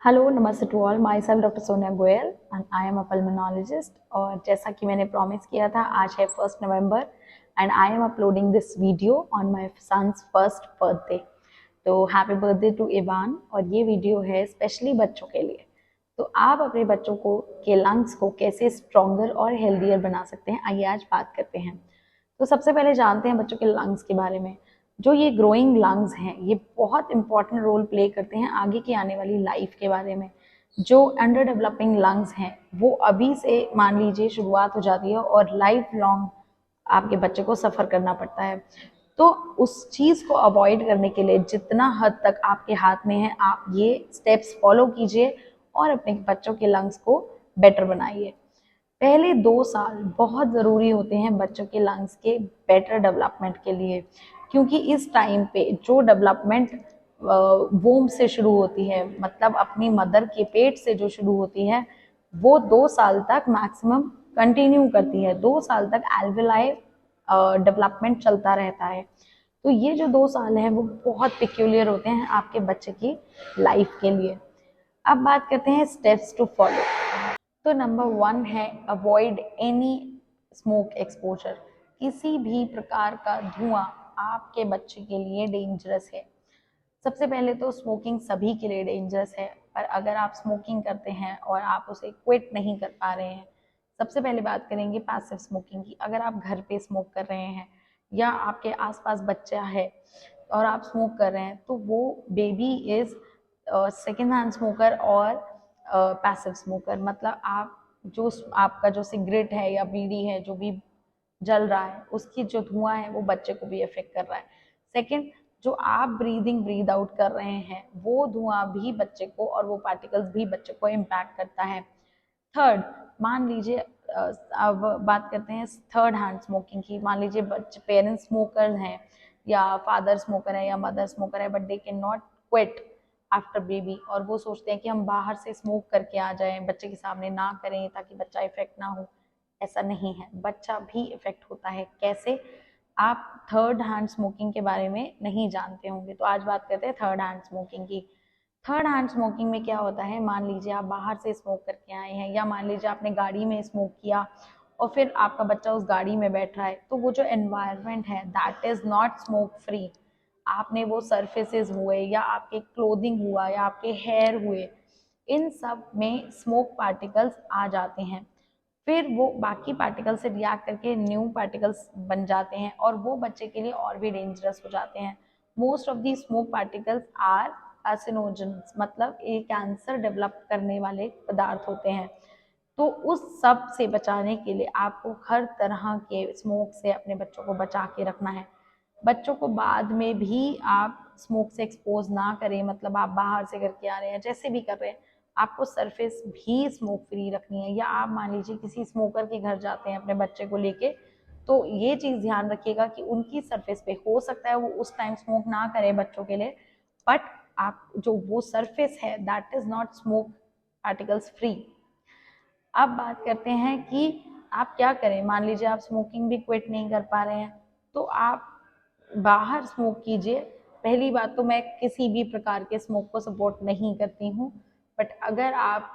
Hello, नमस्ते to all. Myself doctor Sonia Goyal and I am a pulmonologist. और जैसा कि मैंने प्रॉमिस किया था, आज है 1 November and I am uploading this video on my son's first birthday. तो हैप्पी बर्थडे टू इवान। और ये वीडियो है स्पेशली बच्चों के लिए। तो आप अपने बच्चों को के लंग्स को कैसे स्ट्रॉन्गर और हेल्दियर बना सकते हैं, आइए आज बात करते हैं। तो सबसे पहले जानते हैं बच्चों के लंग्स के बारे में। जो ये ग्रोइंग लंग्स हैं, ये बहुत इंपॉर्टेंट रोल प्ले करते हैं आगे की आने वाली लाइफ के बारे में। जो अंडर डेवलपिंग लंग्स हैं, वो अभी से मान लीजिए शुरुआत हो जाती है और लाइफ लॉन्ग आपके बच्चे को सफ़र करना पड़ता है। तो उस चीज़ को अवॉइड करने के लिए जितना हद तक आपके हाथ में है, आप ये स्टेप्स फॉलो कीजिए और अपने बच्चों के लंग्स को बेटर बनाइए। पहले 2 साल बहुत ज़रूरी होते हैं बच्चों के लंग्स के बेटर डेवलपमेंट के लिए, क्योंकि इस टाइम पे जो डेवलपमेंट वोम से शुरू होती है, मतलब अपनी मदर के पेट से जो शुरू होती है, वो 2 साल तक मैक्सिमम कंटिन्यू करती है। 2 साल तक एल्वेलाई डेवलपमेंट चलता रहता है। तो ये जो 2 साल हैं, वो बहुत पिक्यूलियर होते हैं आपके बच्चे की लाइफ के लिए। अब बात करते हैं स्टेप्स टू फॉलो। तो नंबर 1 है अवॉइड एनी स्मोक एक्सपोजर। किसी भी प्रकार का धुआं आपके बच्चे के लिए डेंजरस है। सबसे पहले तो स्मोकिंग सभी के लिए डेंजरस है, पर अगर आप स्मोकिंग करते हैं और आप उसे क्विट नहीं कर पा रहे हैं, सबसे पहले बात करेंगे पैसिव स्मोकिंग की। अगर आप घर पे स्मोक कर रहे हैं या आपके आसपास बच्चा है और आप स्मोक कर रहे हैं, तो वो baby is second hand smoker और पैसिव स्मोकर। मतलब आप जो आपका जो सिगरेट है या बीड़ी है जो भी जल रहा है, उसकी जो धुआं है वो बच्चे को भी इफेक्ट कर रहा है। सेकंड, जो आप ब्रीद आउट कर रहे हैं, वो धुआं भी बच्चे को और वो पार्टिकल्स भी बच्चे को इम्पैक्ट करता है। थर्ड, मान लीजिए अब बात करते हैं थर्ड हैंड स्मोकिंग की। मान लीजिए बच्चे पेरेंट्स स्मोकर हैं या फादर स्मोकर है या मदर स्मोकर है, but they can not quit after baby, और वो सोचते हैं कि हम बाहर से स्मोक करके आ जाएं, बच्चे के सामने ना करें ताकि बच्चा इफेक्ट ना हो। ऐसा नहीं है, बच्चा भी इफेक्ट होता है। कैसे? आप थर्ड हैंड स्मोकिंग के बारे में नहीं जानते होंगे, तो आज बात करते हैं थर्ड हैंड स्मोकिंग की। थर्ड हैंड स्मोकिंग में क्या होता है, मान लीजिए आप बाहर से स्मोक करके आए हैं या मान लीजिए आपने गाड़ी में स्मोक किया और फिर आपका बच्चा उस गाड़ी में बैठ रहा है, तो वो जो एनवायरनमेंट है that is not smoke free. आपने वो सरफेसेस हुए या आपके क्लोथिंग हुआ या आपके हेयर हुए, इन सब में स्मोक पार्टिकल्स आ जाते हैं। फिर वो बाकी पार्टिकल से रिएक्ट करके न्यू पार्टिकल्स बन जाते हैं और वो बच्चे के लिए और भी डेंजरस हो जाते हैं। Most of the smoke particles are carcinogens, मतलब ये कैंसर डेवलप करने वाले पदार्थ होते हैं। तो उस सब से बचाने के लिए आपको हर तरह के स्मोक से अपने बच्चों को बचा के रखना है। बच्चों को बाद में भी आप स्मोक से एक्सपोज ना करें, मतलब आप बाहर से करके आ रहे हैं, जैसे भी कर रहे हैं, आपको सरफेस भी स्मोक फ्री रखनी है। या आप मान लीजिए किसी स्मोकर के घर जाते हैं अपने बच्चे को लेके, तो ये चीज़ ध्यान रखिएगा कि उनकी सरफेस पे हो सकता है वो उस टाइम स्मोक ना करें बच्चों के लिए, बट आप जो वो सरफेस है that is not smoke particles free. अब बात करते हैं कि आप क्या करें। मान लीजिए आप स्मोकिंग भी क्विट नहीं कर पा रहे हैं, तो आप बाहर स्मोक कीजिए। पहली बात तो मैं किसी भी प्रकार के स्मोक को सपोर्ट नहीं करती हूँ, बट अगर आप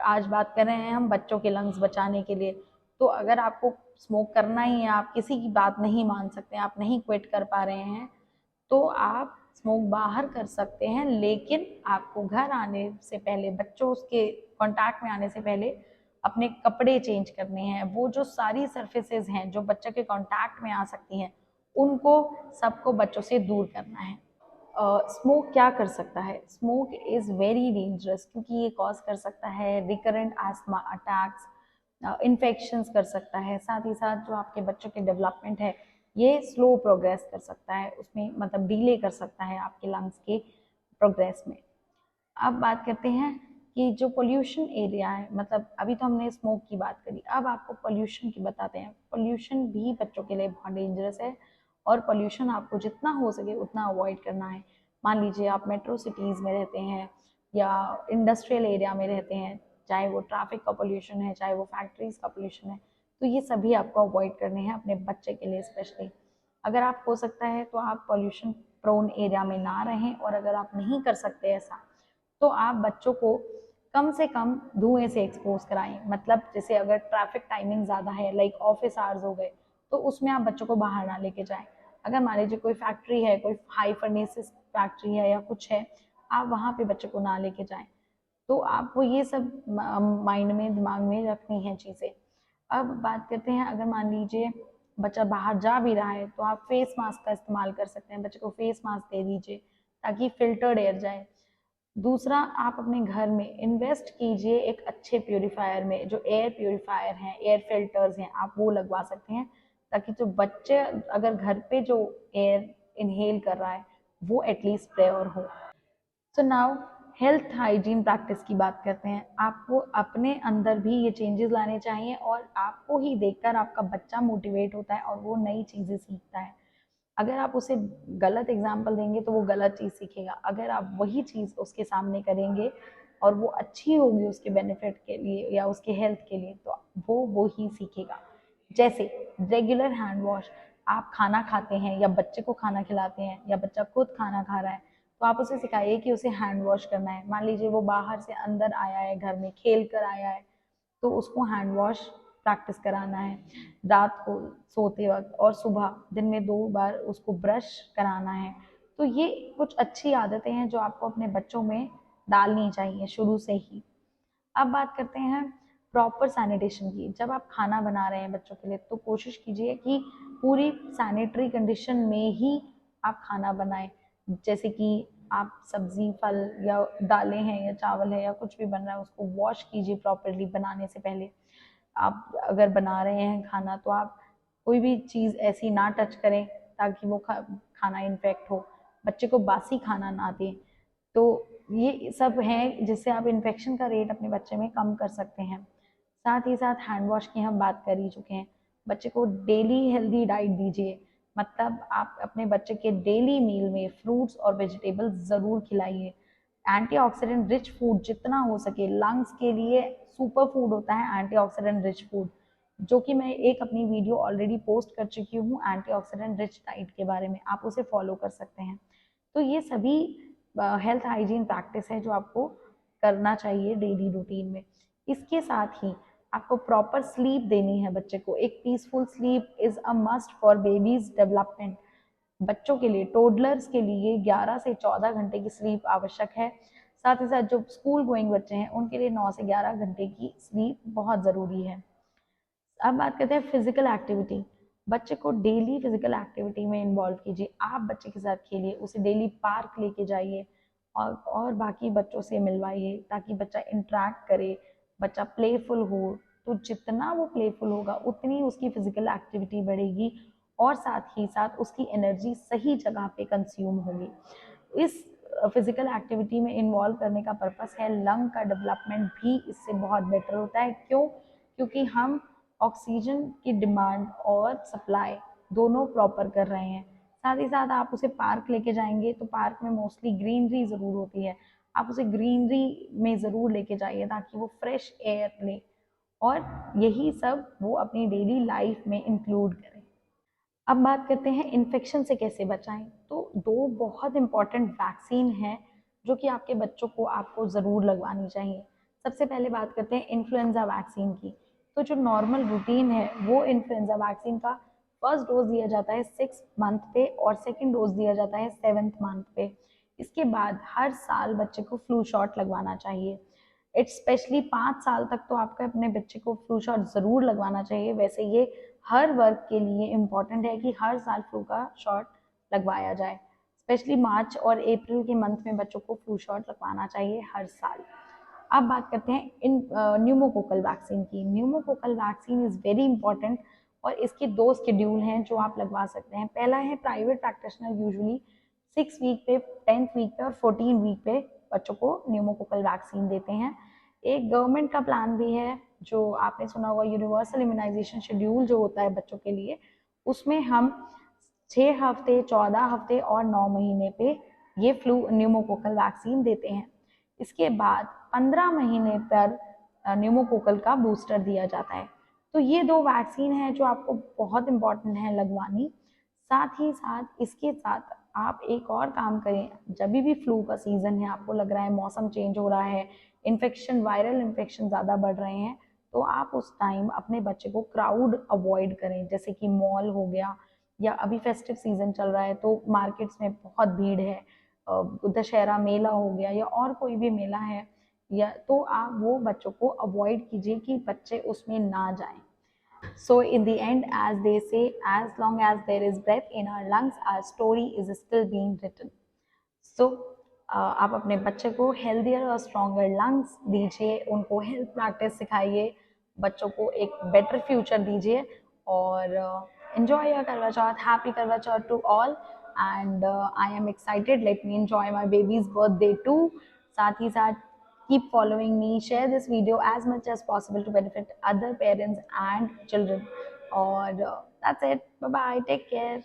आज बात कर रहे हैं हम बच्चों के लंग्स बचाने के लिए, तो अगर आपको स्मोक करना ही है, आप किसी की बात नहीं मान सकते, आप नहीं क्विट कर पा रहे हैं, तो आप स्मोक बाहर कर सकते हैं। लेकिन आपको घर आने से पहले, बच्चों उसके कांटेक्ट में आने से पहले अपने कपड़े चेंज करने हैं। वो जो सारी सरफेसेस हैं जो बच्चे के कांटेक्ट में आ सकती हैं, उनको सबको बच्चों से दूर करना है। स्मोक क्या कर सकता है? स्मोक इज़ वेरी डेंजरस, क्योंकि ये कॉज कर सकता है रिकरेंट आस्थमा अटैक्स, इन्फेक्शंस कर सकता है, साथ ही साथ जो आपके बच्चों के डेवलपमेंट है ये स्लो प्रोग्रेस कर सकता है, उसमें मतलब डिले कर सकता है आपके लंग्स के प्रोग्रेस में। अब बात करते हैं कि जो पोल्यूशन एरिया है, मतलब अभी तो हमने स्मोक की बात करी, अब आपको पोल्यूशन की बताते हैं। पोल्यूशन भी बच्चों के लिए बहुत डेंजरस है और पोल्यूशन आपको जितना हो सके उतना अवॉइड करना है। मान लीजिए आप मेट्रो सिटीज़ में रहते हैं या इंडस्ट्रियल एरिया में रहते हैं, चाहे वो ट्रैफिक का पोल्यूशन है चाहे वो फैक्ट्रीज का पोल्यूशन है, तो ये सभी आपको अवॉइड करने हैं अपने बच्चे के लिए स्पेशली। अगर आप हो सकता है तो आप पोल्यूशन प्रोन एरिया में ना रहें, और अगर आप नहीं कर सकते ऐसा, तो आप बच्चों को कम से कम धुएं से एक्सपोज कराएं। मतलब जैसे अगर ट्रैफिक टाइमिंग ज़्यादा है, लाइक ऑफिस आवर्स हो गए, तो उसमें आप बच्चों को बाहर ना लेके जाएं। अगर मान लीजिए कोई फैक्ट्री है, कोई हाई फर्नेसेस फैक्ट्री है या कुछ है, आप वहाँ पे बच्चों को ना लेके जाएं। तो आपको ये सब माइंड में, दिमाग में रखनी है चीज़ें। अब बात करते हैं, अगर मान लीजिए बच्चा बाहर जा भी रहा है, तो आप फेस मास्क का इस्तेमाल कर सकते हैं। बच्चे को फेस मास्क दे दीजिए ताकि फिल्टर्ड एयर जाए। दूसरा, आप अपने घर में इन्वेस्ट कीजिए एक अच्छे प्योरीफायर में। जो एयर प्योरीफायर हैं, एयर फिल्टर्स हैं, आप वो लगवा सकते हैं, ताकि जो बच्चे अगर घर पे जो एयर इनहेल कर रहा है वो एटलीस्ट प्योर हो। So now health hygiene practice की बात करते हैं। आपको अपने अंदर भी ये चेंजेस लाने चाहिए, और आपको ही देखकर आपका बच्चा मोटिवेट होता है और वो नई चीज़ें सीखता है। अगर आप उसे गलत एग्जाम्पल देंगे तो वो गलत चीज़ सीखेगा। अगर आप वही चीज़ उसके सामने करेंगे और वो अच्छी होगी उसके बेनिफिट के लिए या उसके हेल्थ के लिए, तो वो ही सीखेगा। जैसे रेगुलर हैंड वॉश। आप खाना खाते हैं या बच्चे को खाना खिलाते हैं या बच्चा खुद खाना खा रहा है, तो आप उसे सिखाइए कि उसे हैंड वॉश करना है। मान लीजिए वो बाहर से अंदर आया है, घर में खेल कर आया है, तो उसको हैंड वॉश प्रैक्टिस कराना है। रात को सोते वक्त और सुबह दिन में 2 बार उसको ब्रश कराना है। तो ये कुछ अच्छी आदतें हैं जो आपको अपने बच्चों में डालनी चाहिए शुरू से ही। अब बात करते हैं प्रॉपर सैनिटेशन की। जब आप खाना बना रहे हैं बच्चों के लिए, तो कोशिश कीजिए कि पूरी सैनिटरी कंडीशन में ही आप खाना बनाएं। जैसे कि आप सब्जी, फल या दालें हैं या चावल है या कुछ भी बन रहा है, उसको वॉश कीजिए प्रॉपरली बनाने से पहले। आप अगर बना रहे हैं खाना, तो आप कोई भी चीज़ ऐसी ना टच करें ताकि वो खाना इन्फेक्ट हो। बच्चे को बासी खाना ना दें। तो ये सब है जिससे आप इन्फेक्शन का रेट अपने बच्चे में कम कर सकते हैं। साथ ही साथ हैंड वॉश की हम बात कर ही चुके हैं। बच्चे को डेली हेल्दी डाइट दीजिए। मतलब आप अपने बच्चे के डेली मील में फ्रूट्स और वेजिटेबल्स ज़रूर खिलाइए। एंटीऑक्सीडेंट रिच फूड जितना हो सके, लंग्स के लिए सुपर फूड होता है एंटीऑक्सीडेंट रिच फूड, जो कि मैं एक अपनी वीडियो ऑलरेडी पोस्ट कर चुकी हूँ एंटीऑक्सीडेंट रिच डाइट के बारे में, आप उसे फॉलो कर सकते हैं। तो ये सभी हेल्थ हाइजीन प्रैक्टिस है जो आपको करना चाहिए डेली रूटीन में। इसके साथ ही आपको प्रॉपर स्लीप देनी है बच्चे को। एक peaceful sleep is a must for babies development. बच्चों के लिए, टोडलर्स के लिए 11 से 14 घंटे की स्लीप आवश्यक है। साथ ही साथ जो स्कूल गोइंग बच्चे हैं उनके लिए 9 से 11 घंटे की स्लीप बहुत ज़रूरी है। अब बात करते हैं फिजिकल एक्टिविटी। बच्चे को डेली फिजिकल एक्टिविटी में इन्वॉल्व कीजिए। आप बच्चे के साथ खेलिए, उसे डेली पार्क लेके जाइए और बाकी बच्चों से मिलवाइए ताकि बच्चा इंटरेक्ट करे, बच्चा प्लेफुल हो। तो जितना वो प्लेफुल होगा उतनी उसकी फिजिकल एक्टिविटी बढ़ेगी और साथ ही साथ उसकी एनर्जी सही जगह पे कंज्यूम होगी। इस फिजिकल एक्टिविटी में इन्वॉल्व करने का पर्पस है लंग का डेवलपमेंट भी इससे बहुत बेटर होता है। क्यों? क्योंकि हम ऑक्सीजन की डिमांड और सप्लाई दोनों प्रॉपर कर रहे हैं। साथ ही साथ आप उसे पार्क लेके जाएंगे तो पार्क में मोस्टली ग्रीनरी ज़रूर होती है। आप उसे ग्रीनरी में ज़रूर लेके जाइए ताकि वो फ्रेश एयर ले, और यही सब वो अपनी डेली लाइफ में इंक्लूड करें। अब बात करते हैं इन्फेक्शन से कैसे बचाएं। तो 2 बहुत इंपॉर्टेंट वैक्सीन हैं जो कि आपके बच्चों को आपको ज़रूर लगवानी चाहिए। सबसे पहले बात करते हैं इन्फ्लुएंजा वैक्सीन की। तो जो नॉर्मल रूटीन है वो इन्फ्लुएंजा वैक्सीन का फर्स्ट डोज दिया जाता है 6 मंथ पे और सेकेंड डोज दिया जाता है 7th मंथ पे। इसके बाद हर साल बच्चे को फ्लू शॉट लगवाना चाहिए। इट्स स्पेशली 5 साल तक तो आपको अपने बच्चे को फ्लू शॉट ज़रूर लगवाना चाहिए। वैसे ये हर वर्ग के लिए इम्पॉर्टेंट है कि हर साल फ्लू का शॉट लगवाया जाए। स्पेशली मार्च और अप्रैल के मंथ में बच्चों को फ्लू शॉट लगवाना चाहिए हर साल। अब बात करते हैं इन न्यूमोकोकल वैक्सीन की। Pneumococcal vaccine is very important और इसके 2 शेड्यूल हैं जो आप लगवा सकते हैं। पहला है प्राइवेट प्रैक्टिशनर यूजुअली 6 वीक पे, 10th वीक पे और 14 वीक पे बच्चों को न्यूमोकोकल वैक्सीन देते हैं। एक गवर्नमेंट का प्लान भी है जो आपने सुना होगा, यूनिवर्सल इम्यूनाइजेशन शेड्यूल जो होता है बच्चों के लिए, उसमें हम 6 हफ्ते, 14 हफ्ते और 9 महीने पे ये फ्लू न्यूमोकोकल वैक्सीन देते हैं। इसके बाद 15 महीने पर न्यूमोकोकल का बूस्टर दिया जाता है। तो ये 2 वैक्सीन हैं जो आपको बहुत इंपॉर्टेंट है लगवानी। साथ ही साथ इसके साथ आप एक और काम करें, जब भी फ्लू का सीजन है, आपको लग रहा है मौसम चेंज हो रहा है, इन्फेक्शन, वायरल इन्फेक्शन ज़्यादा बढ़ रहे हैं, तो आप उस टाइम अपने बच्चे को क्राउड अवॉइड करें, जैसे कि मॉल हो गया, या अभी फेस्टिव सीजन चल रहा है तो मार्केट्स में बहुत भीड़ है, दशहरा मेला हो गया या और कोई भी मेला है, या तो आप वो बच्चों को अवॉइड कीजिए कि बच्चे उसमें ना जाएं. So, in the end, as they say, as long as there is breath in our lungs, our story is still being written. So, आप अपने बच्चे को हेल्दियर और स्ट्रॉन्गर लंग्स दीजिए, उनको हेल्थ प्रैक्टिस सिखाइए, बच्चों को एक बेटर फ्यूचर दीजिए, और enjoy your Karwa Chauth. Happy Karwa Chauth to all. And I am excited. Let me enjoy my baby's birthday too. साथ ही साथ keep following me, share this video as much as possible to benefit other parents and children. Or that's it. Bye bye. Take care.